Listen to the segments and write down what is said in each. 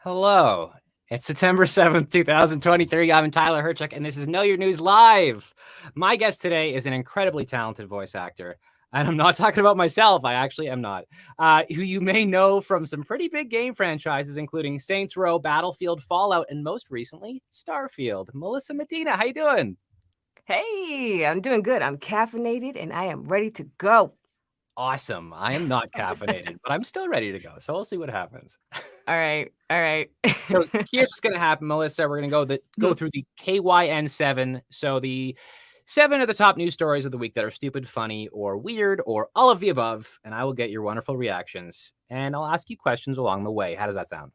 Hello. It's September 7th, 2023. I'm Tyler Hyrchuk, and this is Know Your News Live. My guest today is an incredibly talented voice actor. And I'm not talking about myself. I actually am not. Who you may know from some pretty big game franchises, including Saints Row, Battlefield, Fallout, and most recently, Starfield. Melissa Medína, how you doing? Hey, I'm doing good. I'm caffeinated and I am ready to go. Awesome. I am not caffeinated, but I'm still ready to go. So we'll see what happens. All right. So here's what's going to happen, Melissa. We're going to go through the KYN 7. So the 7 are the top news stories of the week that are stupid, funny, or weird, or all of the above. And I will get your wonderful reactions. And I'll ask you questions along the way. How does that sound?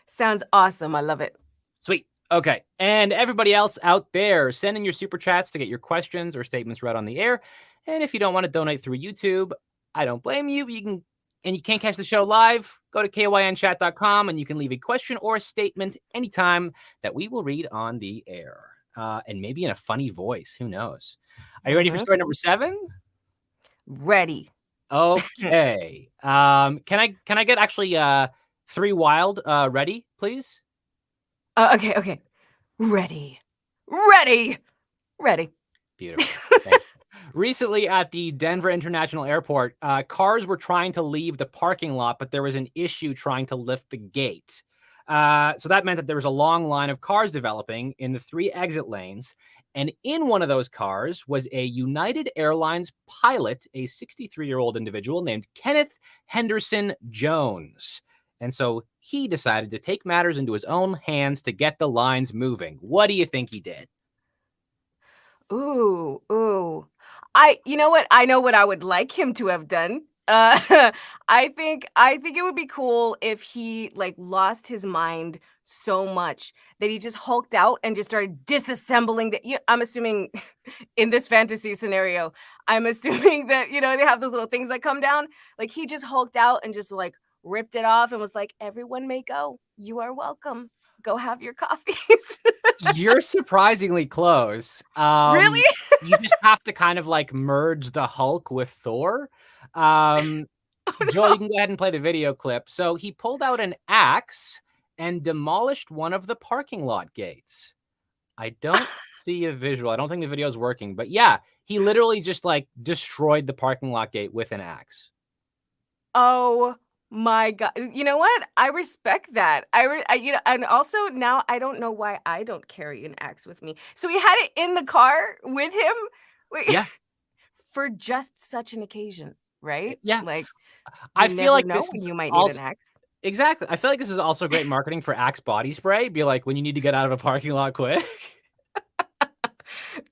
Sounds awesome. I love it. Sweet. Okay. And everybody else out there, send in your super chats to get your questions or statements read on the air. And if you don't want to donate through YouTube, I don't blame you. You can't catch the show live, go to kynchat.com and you can leave a question or a statement anytime that we will read on the air. And maybe in a funny voice. Who knows? Are you ready for story number 7? Ready. Okay. Can I get actually 3 wild ready, please? Okay. Ready. Beautiful. Recently at the Denver International Airport, cars were trying to leave the parking lot, but there was an issue trying to lift the gate. So that meant that there was a long line of cars developing in the 3 exit lanes. And in one of those cars was a United Airlines pilot, a 63-year-old individual named Kenneth Henderson Jones. And so he decided to take matters into his own hands to get the lines moving. What do you think he did? Ooh. You know what? I know what I would like him to have done. I think it would be cool if he lost his mind so much that he just hulked out and just started disassembling the. I'm assuming in this fantasy scenario, I'm assuming that they have those little things that come down. Like he just hulked out and just ripped it off and was like, "Everyone may go. You are welcome. Go have your coffees." You're surprisingly close. Really? You just have to kind of merge the Hulk with Thor. Joel, you can go ahead and play the video clip. So he pulled out an axe and demolished one of the parking lot gates. I don't see a visual. I don't think the video is working, but yeah, he literally just destroyed the parking lot gate with an axe. Oh my God. You know what? I respect that. And also now I don't know why I don't carry an axe with me. So he had it in the car with him? Wait, Yeah. for just such an occasion, right? Yeah. I feel like know this when is you might need also an axe. exactly. I feel like this is also great marketing for Axe body spray. Be like when you need to get out of a parking lot quick.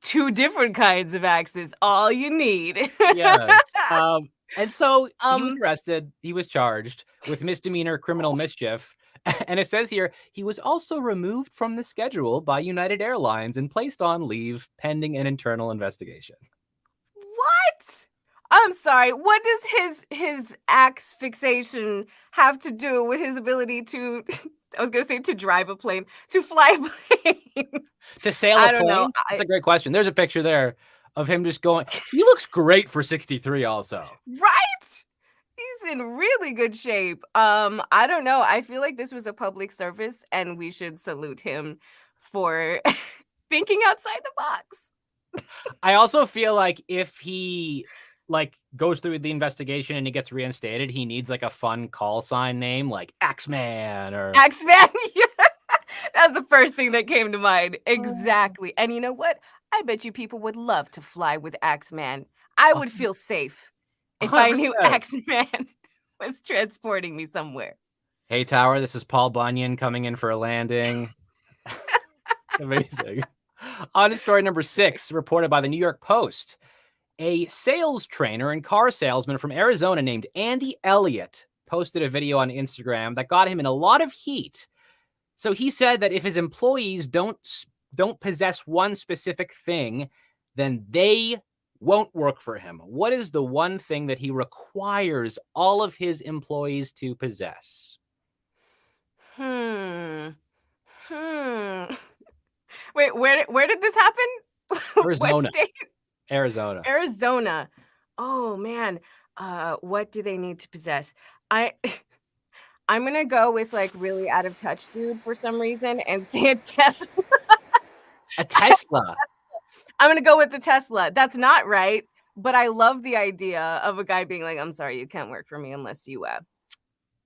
2 different kinds of axes, all you need. Yes. And so he was Um, arrested. He was charged with misdemeanor criminal mischief. And it says here, he was also removed from the schedule by United Airlines and placed on leave pending an internal investigation. what? I'm sorry. What does his axe fixation have to do with his ability to I was going to say to drive a plane, to fly a plane? To sail I a don't know. plane? That's a great question. There's a picture there of him just going. He looks great for 63 also. Right? He's in really good shape. I don't know. I feel like this was a public service and we should salute him for thinking outside the box. I also feel like if he goes through the investigation and he gets reinstated, he needs a fun call sign name like Axeman or Axeman. Yeah. That's the first thing that came to mind. Exactly. And you know what? I bet you people would love to fly with Axeman. I would feel safe if I knew 100%. Axeman was transporting me somewhere. Hey, Tower, this is Paul Bunyan coming in for a landing. Amazing. On to story number 6, reported by the New York Post. A sales trainer and car salesman from Arizona named Andy Elliott posted a video on Instagram that got him in a lot of heat. So he said that if his employees don't possess one specific thing, then they won't work for him. What is the one thing that he requires all of his employees to possess? Wait, where did this happen? What Arizona. state? Arizona. Arizona. Oh man. What do they need to possess? I'm I'm gonna go with like really out of touch dude for some reason and say a Tesla. A Tesla. I'm gonna go with the Tesla. That's not right, but I love the idea of a guy being like, "I'm sorry, you can't work for me unless you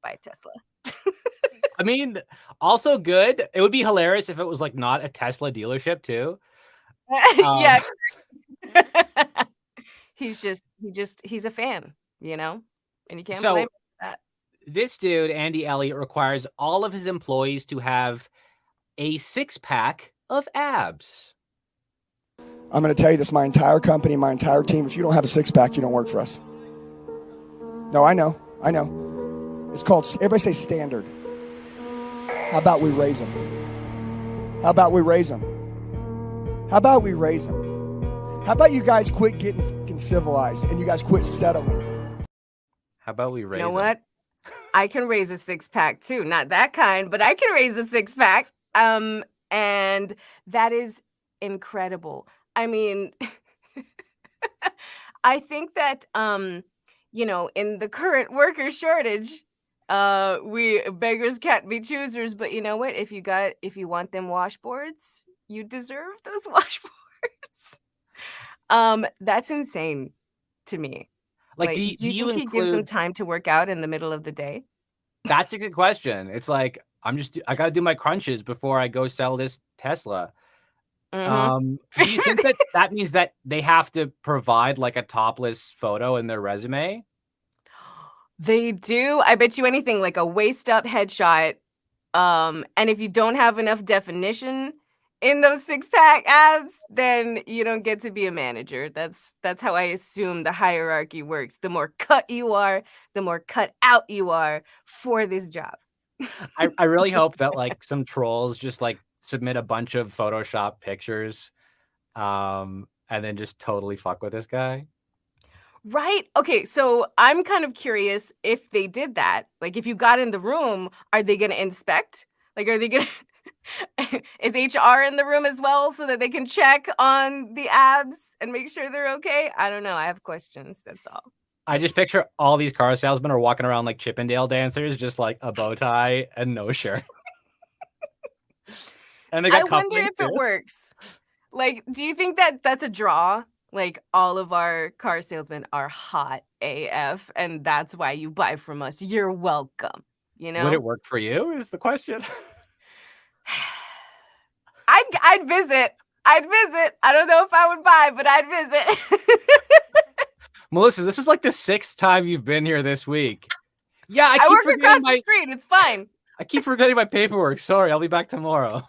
buy a Tesla." I mean, also good. It would be hilarious if it was like not a Tesla dealership too. Yeah. He's a fan, you know? And you can't blame him for that. This dude, Andy Elliott, requires all of his employees to have a 6-pack of abs. I'm going to tell you this, my entire company, my entire team, if you don't have a 6-pack, you don't work for us. No, I know. It's called, everybody say standard. How about we raise them? How about we raise them? How about we raise them? How about you guys quit getting fucking civilized and you guys quit settling? How about we raise You know them? what? I can raise a 6-pack too. Not that kind, but I can raise a 6-pack. And that is incredible. I mean, I think that you know, in the current worker shortage, we beggars can't be choosers, but you know what? If you want them washboards, you deserve those washboards. That's insane to me. Like, Do do you you think he gives them include? time to work out in the middle of the day? That's a good question. It's like I got to do my crunches before I go sell this Tesla. Mhm. Do you think that means that they have to provide like a topless photo in their resume? They do. I bet you anything, like a waist up headshot. And if you don't have enough definition in those 6-pack abs, then you don't get to be a manager. That's how I assume the hierarchy works. The more cut you are, the more cut out you are for this job. I really hope that like some trolls just like submit a bunch of Photoshop pictures, and then just totally fuck with this guy. Right? Okay, so I'm kind of curious if they did that. Like, if you got in the room, are they gonna inspect? Like, are they gonna is HR in the room as well so that they can check on the abs and make sure they're okay? I don't know. I have questions. That's all. I just picture all these car salesmen are walking around like Chippendale dancers, just like a bow tie and no shirt. And they I got wonder cufflinks if too. it works. Like, do you think that that's a draw? Like, all of our car salesmen are hot AF, and that's why you buy from us. You're welcome. You Would know? it work for you? Is the question. I'd visit. I'd visit. I don't know if I would buy, but I'd visit. Melissa, this is like the 6th time you've been here this week. Yeah, I work across the street. It's fine. I keep forgetting my paperwork. Sorry, I'll be back tomorrow.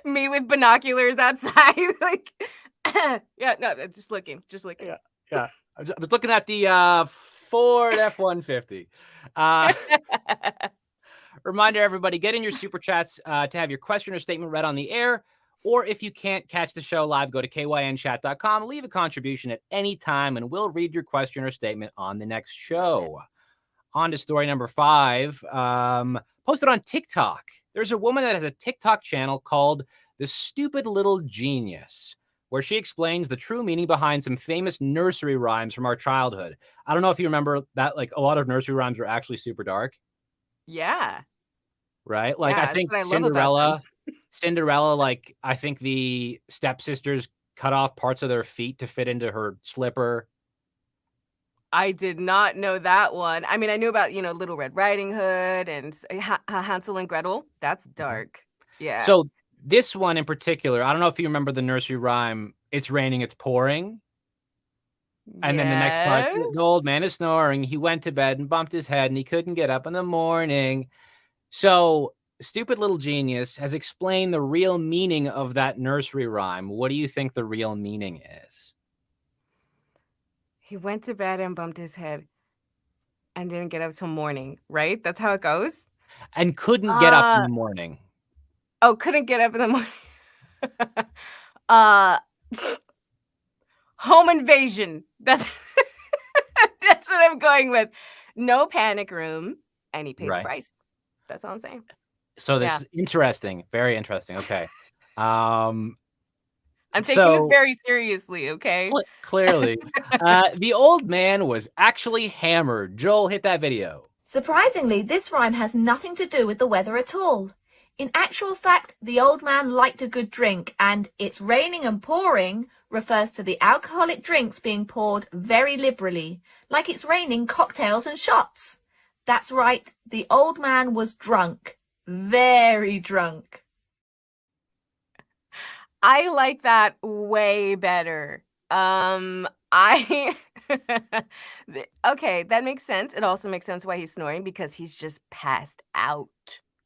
Me with binoculars outside. Like, yeah, no, just looking. Yeah. I'm just looking at the Ford F-150. Reminder, everybody, get in your super chats to have your question or statement read on the air. Or if you can't catch the show live, go to kynchat.com, leave a contribution at any time, and we'll read your question or statement on the next show. On to story number 5, posted on TikTok. There's a woman that has a TikTok channel called The Stupid Little Genius, where she explains the true meaning behind some famous nursery rhymes from our childhood. I don't know if you remember that, like a lot of nursery rhymes are actually super dark. Yeah. Right? Like, Yeah, I that's think what I love about Cinderella, like, I think the stepsisters cut off parts of their feet to fit into her slipper. I did not know that one. I mean, I knew about, Little Red Riding Hood and Hansel and Gretel. That's dark. Yeah. So this one in particular, I don't know if you remember the nursery rhyme, "It's raining, it's pouring." And then the next part, Yes. "The old man is snoring. He went to bed and bumped his head and he couldn't get up in the morning." So Stupid Little Genius has explained the real meaning of that nursery rhyme. What do you think the real meaning is? He went to bed and bumped his head and didn't get up till morning, right? That's how it goes? And couldn't get up in the morning. Oh, couldn't get up in the morning. uh, Home invasion. That's that's what I'm going with. No panic room, and he paid the price. That's all I'm saying. So this is interesting. Very interesting. Okay. I'm taking this very seriously, okay? Clearly. The old man was actually hammered. Joel, hit that video. Surprisingly, this rhyme has nothing to do with the weather at all. In actual fact, the old man liked a good drink, and it's raining and pouring refers to the alcoholic drinks being poured very liberally, like it's raining cocktails and shots. That's right, the old man was drunk. Very drunk. I like that way better. I okay, that makes sense. It also makes sense why he's snoring, because he's just passed out,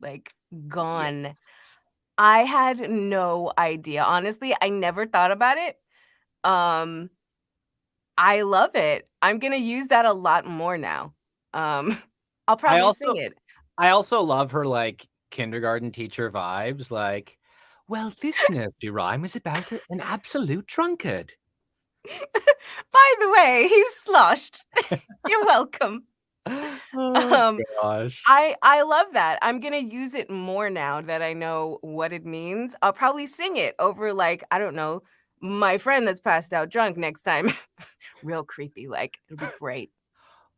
like gone. Yes. I had no idea. Honestly, I never thought about it. I love it. I'm gonna use that a lot more now. I'll probably sing it. I also love her like kindergarten teacher vibes. Like, well, this nursery rhyme is about an absolute drunkard. By the way, he's sloshed. You're welcome. Oh gosh. I love that. I'm gonna use it more now that I know what it means. I'll probably sing it over, like, I don't know, my friend that's passed out drunk next time. Real creepy, like, it'll be great.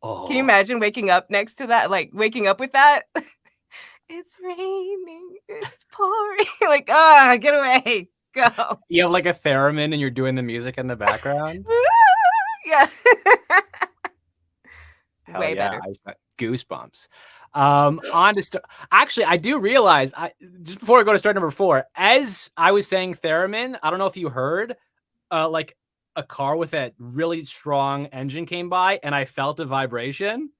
Can you Oh, imagine waking up next to that? Like, waking up with that? It's raining, it's pouring. Like, get away. Go. you have like a theremin and you're doing the music in the background. Yeah. Hell Way yeah, better. I got goosebumps. On to actually, I do realize just before I go to start number 4, as I was saying theremin, I don't know if you heard, like a car with a really strong engine came by, and I felt a vibration,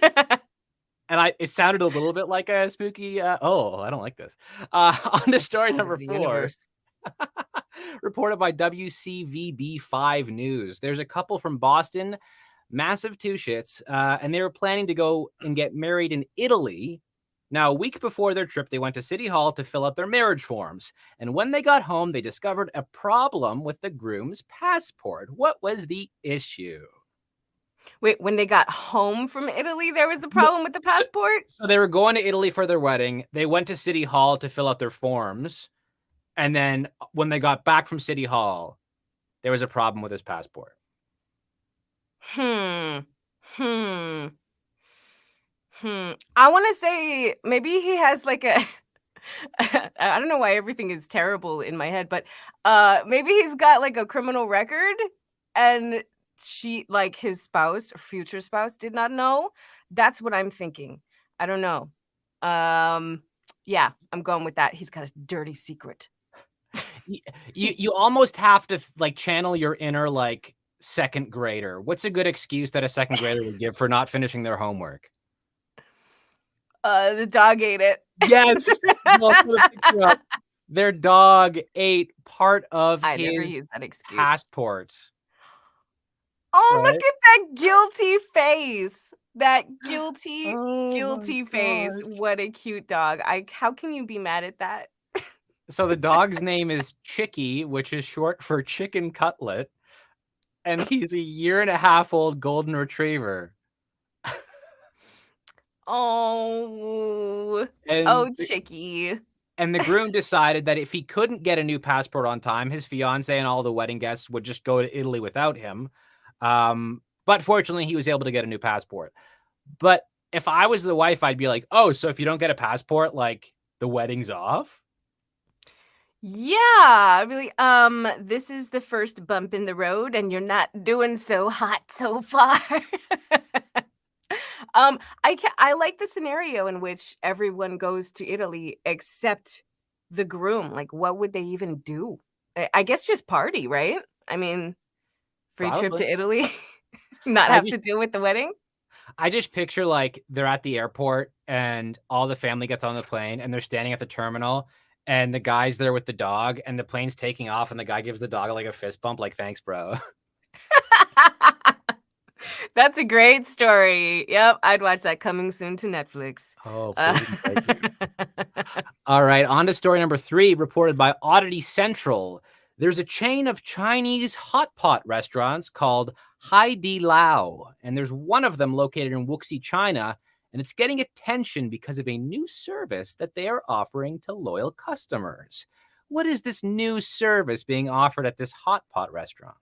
and it sounded a little bit like a spooky. I don't like this. On to story number 4. Reported by WCVB5 News. There's a couple from Boston, massive two shits, and they were planning to go and get married in Italy. Now, a week before their trip, they went to City Hall to fill out their marriage forms. And when they got home, they discovered a problem with the groom's passport. What was the issue? Wait, when they got home from Italy, there was a problem with the passport? So they were going to Italy for their wedding. They went to City Hall to fill out their forms. And then when they got back from City Hall, there was a problem with his passport. I want to say maybe he has like a I don't know why everything is terrible in my head, but maybe he's got like a criminal record, and she, like his spouse or future spouse, did not know. That's what I'm thinking. I don't know. Yeah, I'm going with that. He's got a dirty secret. You almost have to like channel your inner like second grader. What's a good excuse that a second grader would give for not finishing their homework? The dog ate it. Yes. Well, their dog ate part of I never his use that excuse. passport. Oh, Right? look at that guilty face. That guilty my face. gosh. What a cute dog. How can you be mad at that? So the dog's name is Chicky, which is short for chicken cutlet, and he's a 1.5-year-old golden retriever. Oh, And Chicky. And the groom decided that if he couldn't get a new passport on time, his fiance and all the wedding guests would just go to Italy without him. But fortunately, he was able to get a new passport. But if I was the wife, I'd be like, oh, so if you don't get a passport, like the wedding's off? Yeah, really. This is the first bump in the road, and you're not doing so hot so far. I like the scenario in which everyone goes to Italy except the groom. Like, what would they even do? I guess just party, right? I mean, free trip Probably. to Italy, not have to deal with the wedding. I just picture like they're at the airport and all the family gets on the plane and they're standing at the terminal and the guy's there with the dog and the plane's taking off and the guy gives the dog like a fist bump, like, thanks, bro. That's a great story. Yep, I'd watch that. Coming soon to Netflix. Oh, all right, on to story number 3, reported by Oddity Central. There's a chain of Chinese hot pot restaurants called Hai Di Lao, and there's one of them located in Wuxi, China, and it's getting attention because of a new service that they are offering to loyal customers. What is this new service being offered at this hot pot restaurant?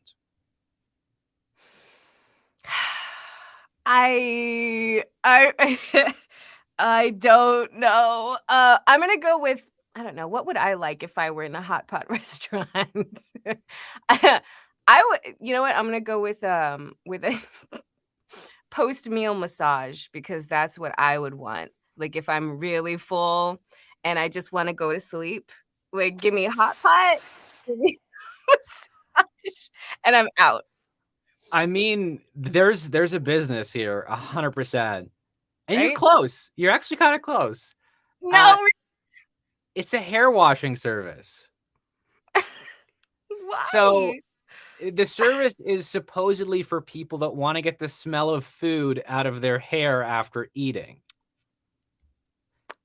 I I don't know. I'm gonna go with I don't know. What would I like if I were in a hot pot restaurant? I would. You know what? I'm gonna go with a post meal massage because that's what I would want. Like if I'm really full and I just want to go to sleep, like give me a hot pot, give me a massage, and I'm out. I mean, there's a business here, 100%. And you're Right? close. You're actually kind of close. No, It's a hair washing service. why? So the service is supposedly for people that want to get the smell of food out of their hair after eating.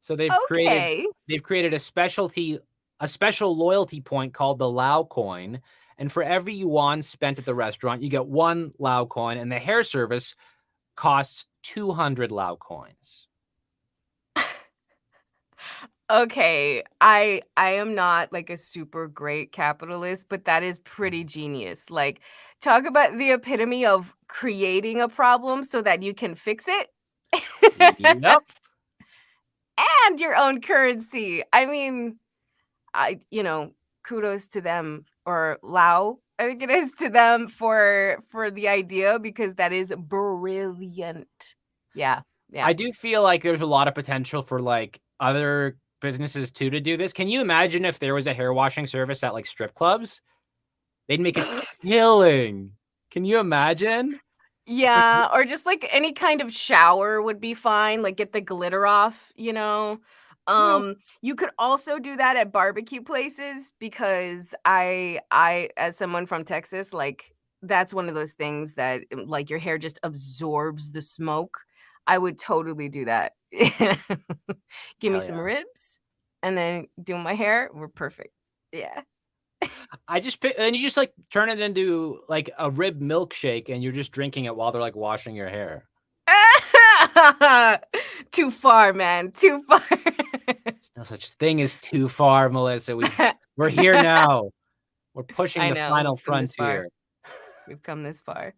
So they've Okay. created a special loyalty point called the Lao coin. And for every yuan spent at the restaurant, you get 1 Lao coin, and the hair service costs 200 Lao coins. Okay, I am not like a super great capitalist, but that is pretty genius. Like, talk about the epitome of creating a problem so that you can fix it. Yep. And your own currency. I mean, kudos to them or Lao. I think it is to them for the idea because that is brilliant. Yeah. Yeah. I do feel like there's a lot of potential for like other businesses too to do this. Can you imagine if there was a hair washing service at like strip clubs? They'd make a killing. Can you imagine? Yeah, or just like any kind of shower would be fine, like get the glitter off, you know. Yeah. You could also do that at barbecue places because I as someone from Texas, like that's one of those things that like your hair just absorbs the smoke. I would totally do that. Give me Hell some yeah. ribs and then do my hair. We're perfect. Yeah. And you just like turn it into like a rib milkshake and you're just drinking it while they're like washing your hair. Too far, man. Too far. There's no such thing as too far, Melissa. We're here now. We're pushing I the know, final we've come this far. frontier. We've come this far.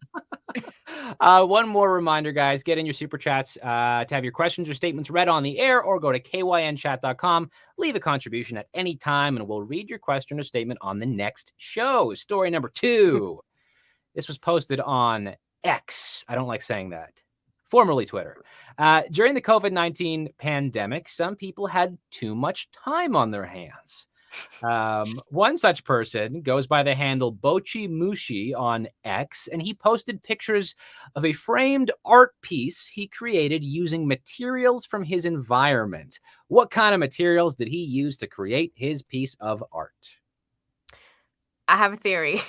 One more reminder, guys. Get in your super chats to have your questions or statements read on the air, or go to kynchat.com. Leave a contribution at any time, and we'll read your question or statement on the next show. Story number 2. This was posted on X. I don't like saying that. Formerly Twitter. During the COVID-19 pandemic, some people had too much time on their hands. One such person goes by the handle Bochi Mushi on X, and he posted pictures of a framed art piece he created using materials from his environment. What kind of materials did he use to create his piece of art? I have a theory.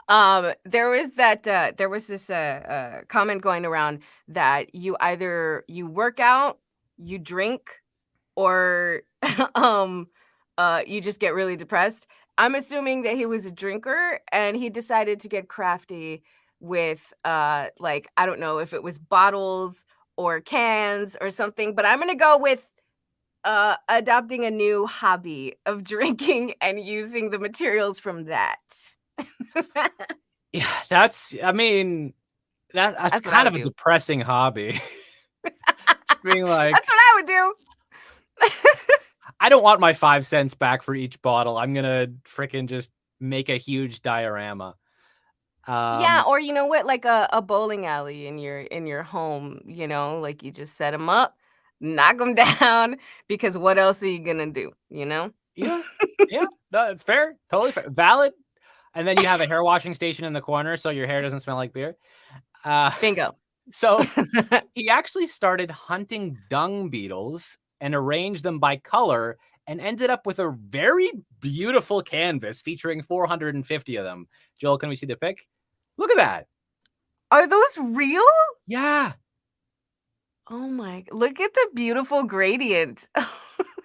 There was this comment going around that you either you work out, you drink, or you just get really depressed. I'm assuming that he was a drinker and he decided to get crafty with like I don't know if it was bottles or cans or something, but I'm gonna go with adopting a new hobby of drinking and using the materials from that. Yeah, that's That's what I kind would of a do. depressing hobby. Just being like, That's what I would do. I don't want my 5 cents back for each bottle. I'm gonna freaking just make a huge diorama. Yeah, or you know what, like a bowling alley in your home, you know, like you just set them up, knock them down, because what else are you gonna do, you know? Yeah, yeah, no, it's fair, totally fair, valid. And then you have a hair washing station in the corner, so your hair doesn't smell like beer. Bingo. So he actually started hunting dung beetles and arranged them by color, and ended up with a very beautiful canvas featuring 450 of them. Joel, can we see the pic? Look at that. Are those real? Yeah. Oh my, look at the beautiful gradient. Oh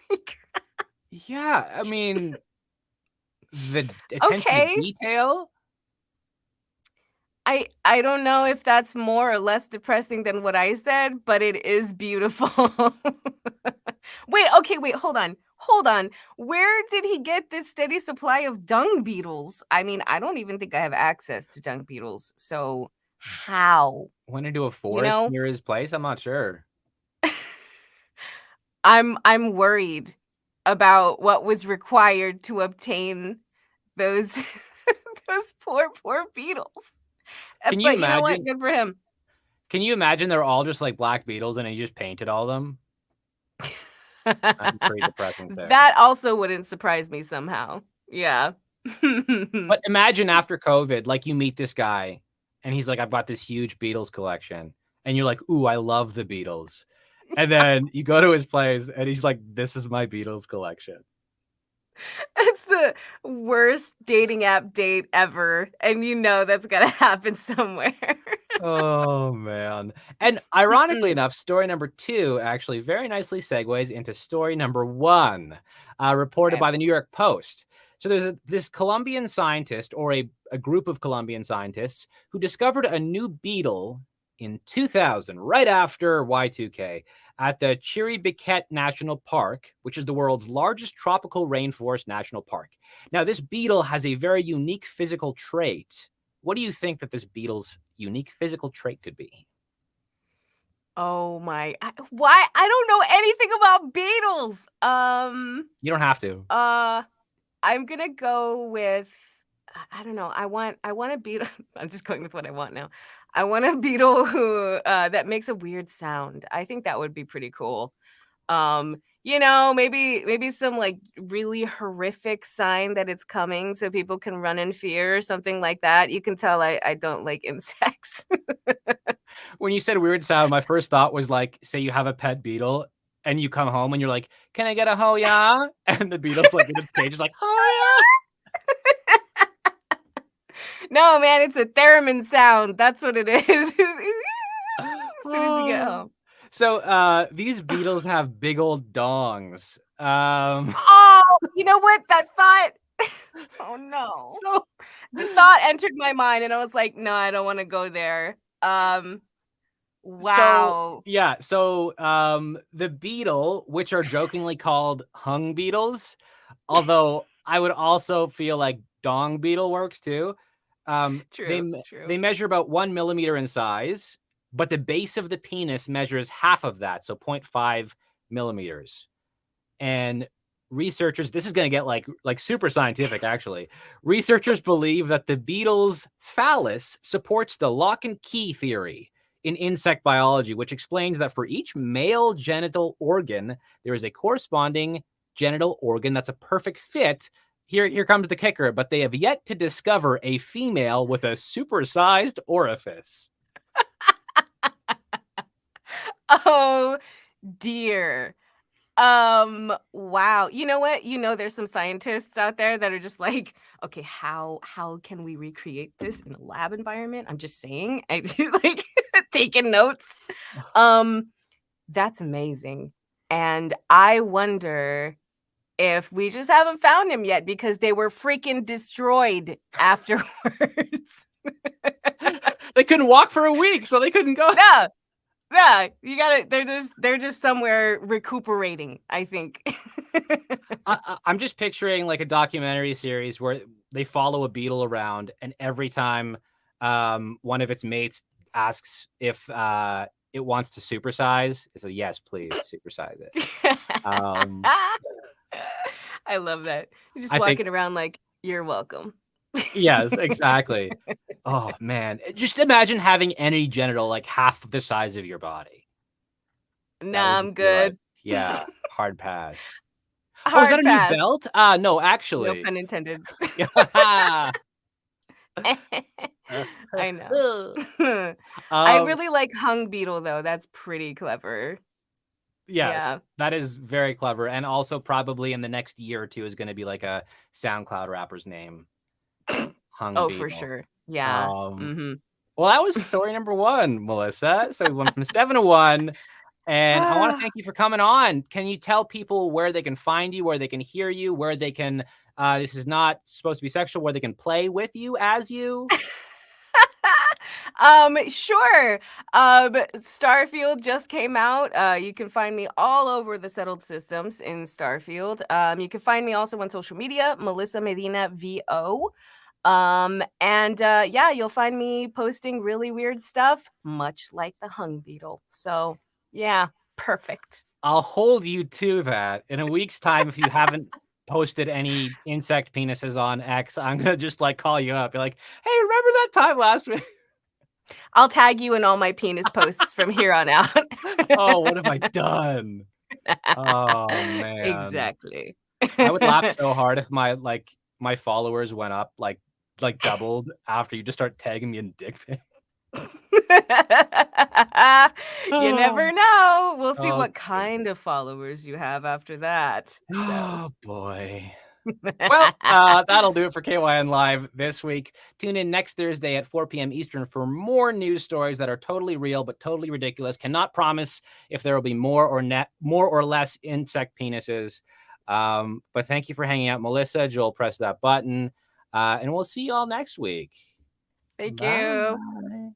my God. Yeah, I mean, the attention Okay. to detail. I don't know if that's more or less depressing than what I said, but it is beautiful. Wait, hold on. Where did he get this steady supply of dung beetles? I mean, I don't even think I have access to dung beetles. So how? Went into a You forest know, near his place? I'm not sure. I'm worried about what was required to obtain those those poor beetles. Can you But you know what? imagine? Good for him. Can you imagine they're all just like black beetles and he just painted all them? That'd be pretty depressing too. That also wouldn't surprise me somehow. Yeah. But imagine after COVID, like you meet this guy and he's like, I've got this huge Beatles collection. And you're like, ooh, I love the Beatles. And then you go to his place and he's like, this is my Beatles collection. It's the worst dating app date ever, and you know that's gonna happen somewhere. Oh, man. And ironically enough, story number 2 actually very nicely segues into story number 1, reported Okay. by the New York Post. So there's this Colombian scientist, or a group of Colombian scientists, who discovered a new beetle in 2000, right after Y2K, at the Chiribiquete National Park, which is the world's largest tropical rainforest national park. Now, this beetle has a very unique physical trait. What do you think that this beetle's unique physical trait could be? Oh my, why? I don't know anything about beetles. You don't have to. I'm gonna go with, I don't know. I want a beetle. I'm just going with what I want now. I want a beetle who that makes a weird sound. I think that would be pretty cool. You know, maybe some like really horrific sign that it's coming so people can run in fear or something like that. You can tell I don't like insects. When you said weird sound, my first thought was like, say you have a pet beetle and you come home and you're like, can I get a ho ya? And the beetle's like in its cage is like, ho No, man, it's a theremin sound. That's what it is. As soon as you get ya. home. So these beetles have big old dongs. Oh, you know what? That thought. Oh no. So The thought entered my mind and I was like, no, I don't want to go there. Wow. The beetle, which are jokingly called hung beetles, although I would also feel like dong beetle works too. True. They measure about 1 millimeter in size, but the base of the penis measures half of that, so 0.5 millimeters. And researchers, this is going to get like super scientific actually. Researchers believe that the beetle's phallus supports the lock and key theory in insect biology, which explains that for each male genital organ, there is a corresponding genital organ that's a perfect fit. Here comes the kicker, but they have yet to discover a female with a supersized orifice. Oh dear. Wow. You know what? You know, there's some scientists out there that are just like, okay, how can we recreate this in a lab environment? I'm just saying. I do like taking notes. That's amazing. And I wonder if we just haven't found him yet because they were freaking destroyed afterwards. They couldn't walk for a week, so they couldn't go. Yeah, you gotta. They're just somewhere recuperating, I think. I'm just picturing like a documentary series where they follow a beetle around, and every time one of its mates asks if it wants to supersize, it's a yes, please supersize it. I love that. You're just I walking think- around like, you're welcome. Yes, exactly. Oh man, just imagine having any genital like half the size of your body. Nah, I'm good. Yeah, hard pass. Hard is that a pass. new belt? No, actually. No pun intended. I I know. I really like hung beetle though. That's pretty clever. Yes, Yeah. that is very clever, and also probably in the next year or two is going to be like a SoundCloud rapper's name. Hung Oh, beetle. for sure. Yeah. Well, that was story number 1, Melissa. So we went from 7 to 1. And I want to thank you for coming on. Can you tell people where they can find you, where they can hear you, where they can, this is not supposed to be sexual, where they can play with you as you? Sure. Starfield just came out. You can find me all over the settled systems in Starfield. You can find me also on social media, Melissa Medína VO. Yeah, you'll find me posting really weird stuff, much like the hung beetle. So yeah, perfect. I'll hold you to that. In a week's time, if you haven't posted any insect penises on X, I'm gonna just like call you up. You're like, hey, remember that time last week? I'll tag you in all my penis posts from here on out. Oh, what have I done? Oh man. Exactly. I would laugh so hard if my followers went up like doubled after you just start tagging me in dick pic. You never know. We'll see Oh, what kind of followers you have after that. So. Oh boy. Well, that'll do it for KYN Live this week. Tune in next Thursday at 4 p.m. Eastern for more news stories that are totally real but totally ridiculous. Cannot promise if there will be more or less insect penises. But thank you for hanging out, Melissa. Joel, press that button. And we'll see you all next week. Thank Bye. you.